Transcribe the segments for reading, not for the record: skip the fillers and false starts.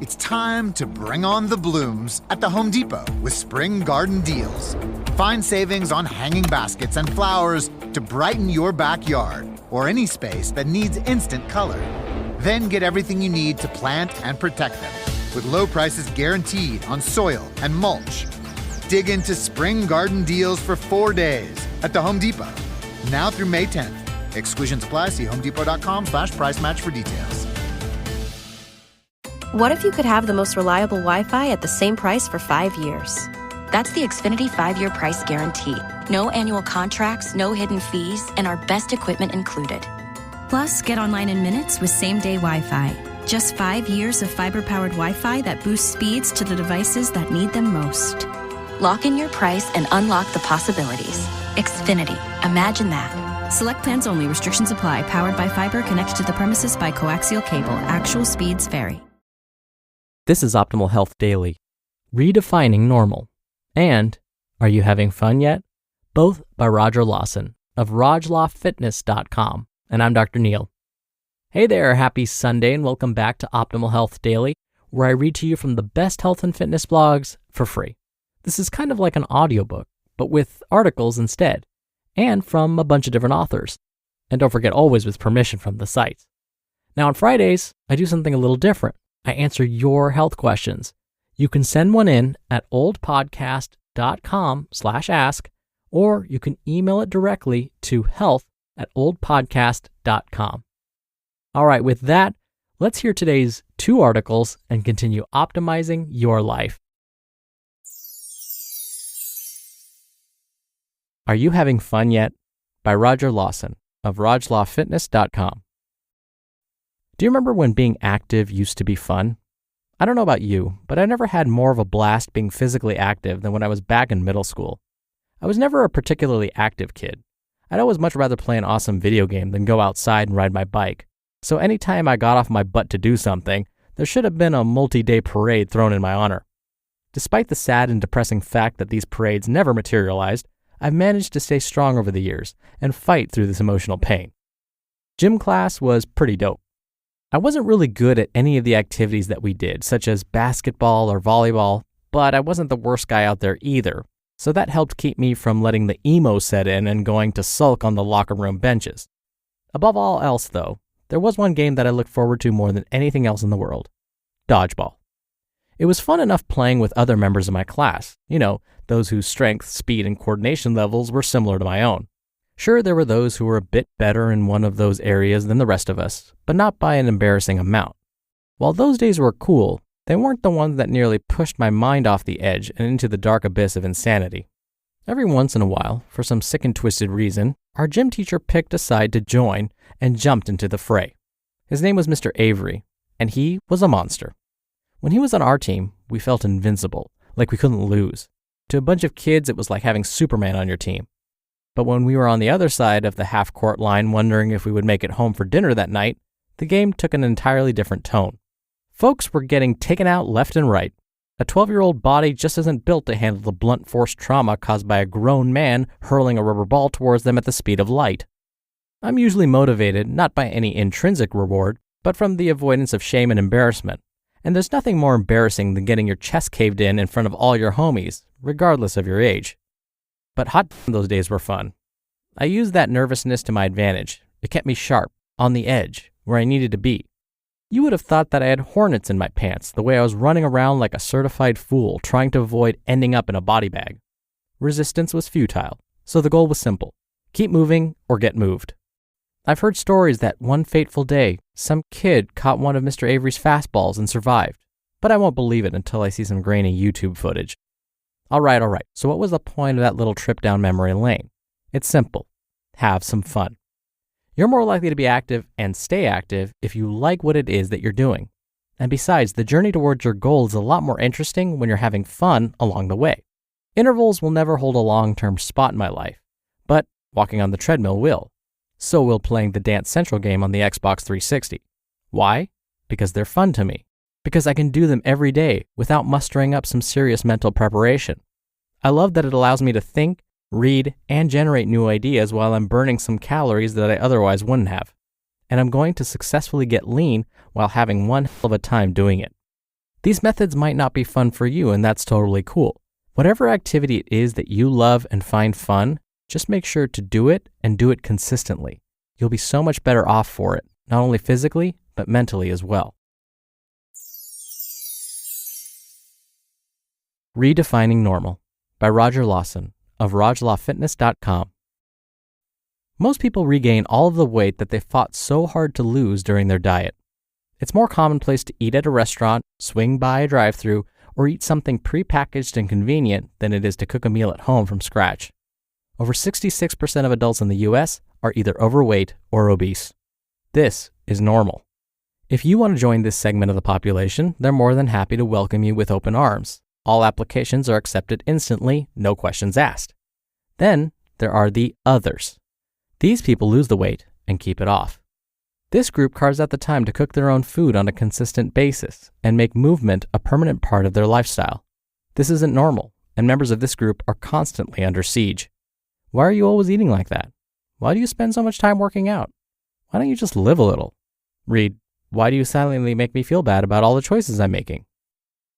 It's time to bring on the blooms at the Home Depot with spring garden deals. Find savings on hanging baskets and flowers to brighten your backyard or any space that needs instant color. Then get everything you need to plant and protect them with low prices guaranteed on soil and mulch. Dig into spring garden deals for 4 days at the Home Depot. Now through May 10th. Exclusions apply. See homedepot.com/price match for details. What if you could have the most reliable Wi-Fi at the same price for 5 years? That's the Xfinity 5-year price guarantee. No annual contracts, no hidden fees, and our best equipment included. Plus, get online in minutes with same-day Wi-Fi. Just 5 years of fiber-powered Wi-Fi that boosts speeds to the devices that need them most. Lock in your price and unlock the possibilities. Xfinity. Imagine that. Select plans only. Restrictions apply. Powered by fiber. Connected to the premises by coaxial cable. Actual speeds vary. This is Optimal Health Daily, Redefining Normal, and Are You Having Fun Yet? Both by Lawson of RogLawFitness.com, and I'm Dr. Neil. Hey there, happy Sunday, and welcome back to Optimal Health Daily, where I read to you from the best health and fitness blogs for free. This is kind of like an audiobook, but with articles instead, and from a bunch of different authors. And don't forget, always with permission from the sites. Now on Fridays, I do something a little different. I answer your health questions. You can send one in at oldpodcast.com/ask, or you can email it directly to health@oldpodcast.com. All right, with that, let's hear today's 2 articles and continue optimizing your life. Are You Having Fun Yet? By Lawson of RogLawFitness.com. Do you remember when being active used to be fun? I don't know about you, but I never had more of a blast being physically active than when I was back in middle school. I was never a particularly active kid. I'd always much rather play an awesome video game than go outside and ride my bike. So anytime I got off my butt to do something, there should have been a multi-day parade thrown in my honor. Despite the sad and depressing fact that these parades never materialized, I've managed to stay strong over the years and fight through this emotional pain. Gym class was pretty dope. I wasn't really good at any of the activities that we did, such as basketball or volleyball, but I wasn't the worst guy out there either, so that helped keep me from letting the emo set in and going to sulk on the locker room benches. Above all else, though, there was one game that I looked forward to more than anything else in the world: dodgeball. It was fun enough playing with other members of my class, those whose strength, speed, and coordination levels were similar to my own. Sure, there were those who were a bit better in one of those areas than the rest of us, but not by an embarrassing amount. While those days were cool, they weren't the ones that nearly pushed my mind off the edge and into the dark abyss of insanity. Every once in a while, for some sick and twisted reason, our gym teacher picked a side to join and jumped into the fray. His name was Mr. Avery, and he was a monster. When he was on our team, we felt invincible, like we couldn't lose. To a bunch of kids, it was like having Superman on your team. But when we were on the other side of the half-court line wondering if we would make it home for dinner that night, the game took an entirely different tone. Folks were getting taken out left and right. A 12-year-old body just isn't built to handle the blunt force trauma caused by a grown man hurling a rubber ball towards them at the speed of light. I'm usually motivated not by any intrinsic reward, but from the avoidance of shame and embarrassment. And there's nothing more embarrassing than getting your chest caved in front of all your homies, regardless of your age. But those days were fun. I used that nervousness to my advantage. It kept me sharp, on the edge, where I needed to be. You would have thought that I had hornets in my pants, the way I was running around like a certified fool, trying to avoid ending up in a body bag. Resistance was futile, so the goal was simple: keep moving or get moved. I've heard stories that one fateful day, some kid caught one of Mr. Avery's fastballs and survived, but I won't believe it until I see some grainy YouTube footage. All right, so what was the point of that little trip down memory lane? It's simple. Have some fun. You're more likely to be active and stay active if you like what it is that you're doing. And besides, the journey towards your goal is a lot more interesting when you're having fun along the way. Intervals will never hold a long-term spot in my life, but walking on the treadmill will. So will playing the Dance Central game on the Xbox 360. Why? Because they're fun to me. Because I can do them every day without mustering up some serious mental preparation. I love that it allows me to think, read, and generate new ideas while I'm burning some calories that I otherwise wouldn't have. And I'm going to successfully get lean while having one hell of a time doing it. These methods might not be fun for you, and that's totally cool. Whatever activity it is that you love and find fun, just make sure to do it and do it consistently. You'll be so much better off for it, not only physically, but mentally as well. Redefining Normal by Roger Lawson of RogLawFitness.com. Most people regain all of the weight that they fought so hard to lose during their diet. It's more commonplace to eat at a restaurant, swing by a drive-thru, or eat something pre-packaged and convenient than it is to cook a meal at home from scratch. Over 66% of adults in the US are either overweight or obese. This is normal. If you want to join this segment of the population, they're more than happy to welcome you with open arms. All applications are accepted instantly, no questions asked. Then there are the others. These people lose the weight and keep it off. This group carves out the time to cook their own food on a consistent basis and make movement a permanent part of their lifestyle. This isn't normal, and members of this group are constantly under siege. Why are you always eating like that? Why do you spend so much time working out? Why don't you just live a little? Read, why do you silently make me feel bad about all the choices I'm making?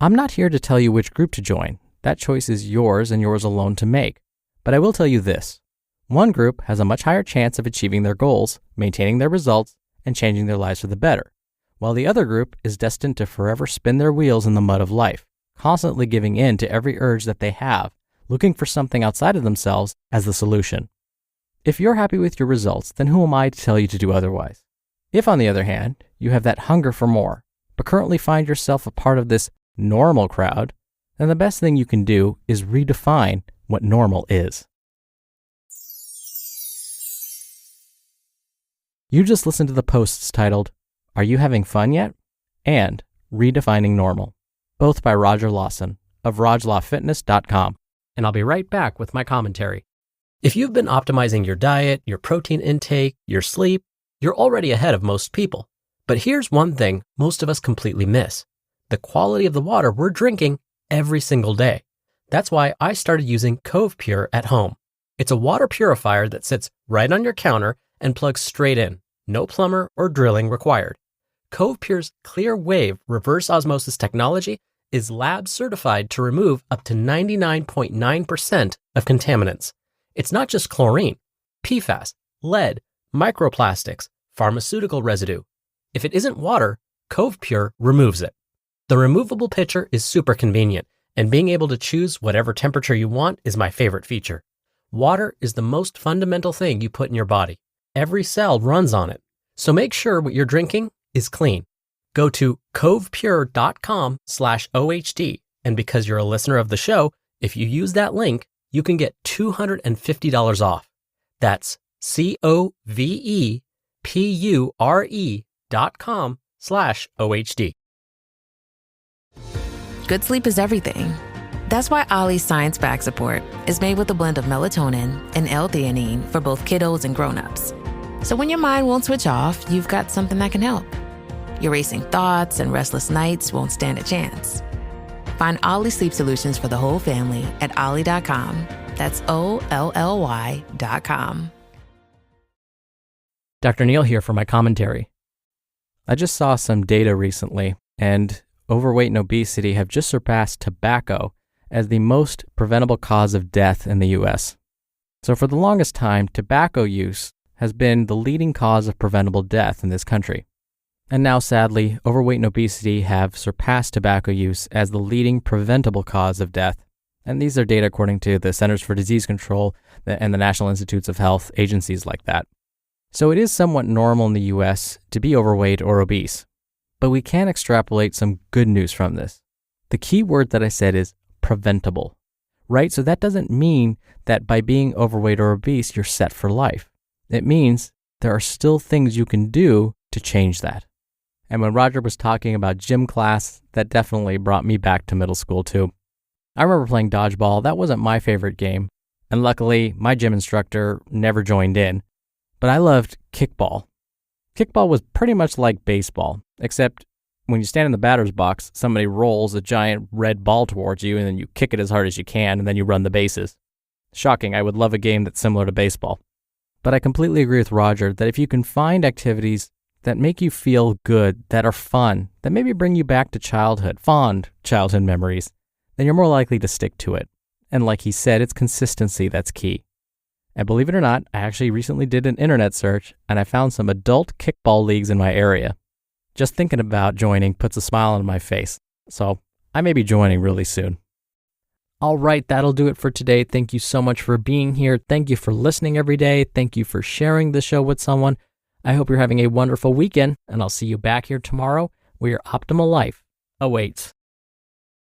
I'm not here to tell you which group to join. That choice is yours and yours alone to make. But I will tell you this. One group has a much higher chance of achieving their goals, maintaining their results, and changing their lives for the better, while the other group is destined to forever spin their wheels in the mud of life, constantly giving in to every urge that they have, looking for something outside of themselves as the solution. If you're happy with your results, then who am I to tell you to do otherwise? If, on the other hand, you have that hunger for more, but currently find yourself a part of this normal crowd, then the best thing you can do is redefine what normal is. You just listened to the posts titled, Are You Having Fun Yet? And Redefining Normal, both by Roger Lawson of RogLawFitness.com. And I'll be right back with my commentary. If you've been optimizing your diet, your protein intake, your sleep, you're already ahead of most people. But here's one thing most of us completely miss: the quality of the water we're drinking every single day. That's why I started using Cove Pure at home. It's a water purifier that sits right on your counter and plugs straight in. No plumber or drilling required. Cove Pure's Clear Wave reverse osmosis technology is lab certified to remove up to 99.9% of contaminants. It's not just chlorine, PFAS, lead, microplastics, pharmaceutical residue. If it isn't water, Cove Pure removes it. The removable pitcher is super convenient, and being able to choose whatever temperature you want is my favorite feature. Water is the most fundamental thing you put in your body. Every cell runs on it. So make sure what you're drinking is clean. Go to covepure.com/OHD. And because you're a listener of the show, if you use that link, you can get $250 off. That's covepure.com/OHD. Good sleep is everything. That's why Ollie's Science Bag Support is made with a blend of melatonin and L-theanine for both kiddos and grown-ups. So when your mind won't switch off, you've got something that can help. Your racing thoughts and restless nights won't stand a chance. Find Ollie Sleep Solutions for the whole family at ollie.com. That's OLLY.com. Dr. Neal here for my commentary. I just saw some data recently, and overweight and obesity have just surpassed tobacco as the most preventable cause of death in the US. So for the longest time, tobacco use has been the leading cause of preventable death in this country. And now, sadly, overweight and obesity have surpassed tobacco use as the leading preventable cause of death. And these are data according to the Centers for Disease Control and the National Institutes of Health, agencies like that. So it is somewhat normal in the US to be overweight or obese. But we can extrapolate some good news from this. The key word that I said is preventable, right? So that doesn't mean that by being overweight or obese, you're set for life. It means there are still things you can do to change that. And when Roger was talking about gym class, that definitely brought me back to middle school too. I remember playing dodgeball. That wasn't my favorite game. And luckily, my gym instructor never joined in. But I loved kickball. Kickball was pretty much like baseball, except when you stand in the batter's box, somebody rolls a giant red ball towards you and then you kick it as hard as you can and then you run the bases. Shocking, I would love a game that's similar to baseball. But I completely agree with Roger that if you can find activities that make you feel good, that are fun, that maybe bring you back to childhood, fond childhood memories, then you're more likely to stick to it. And like he said, it's consistency that's key. And believe it or not, I actually recently did an internet search and I found some adult kickball leagues in my area. Just thinking about joining puts a smile on my face. So I may be joining really soon. All right, that'll do it for today. Thank you so much for being here. Thank you for listening every day. Thank you for sharing the show with someone. I hope you're having a wonderful weekend, and I'll see you back here tomorrow where your optimal life awaits.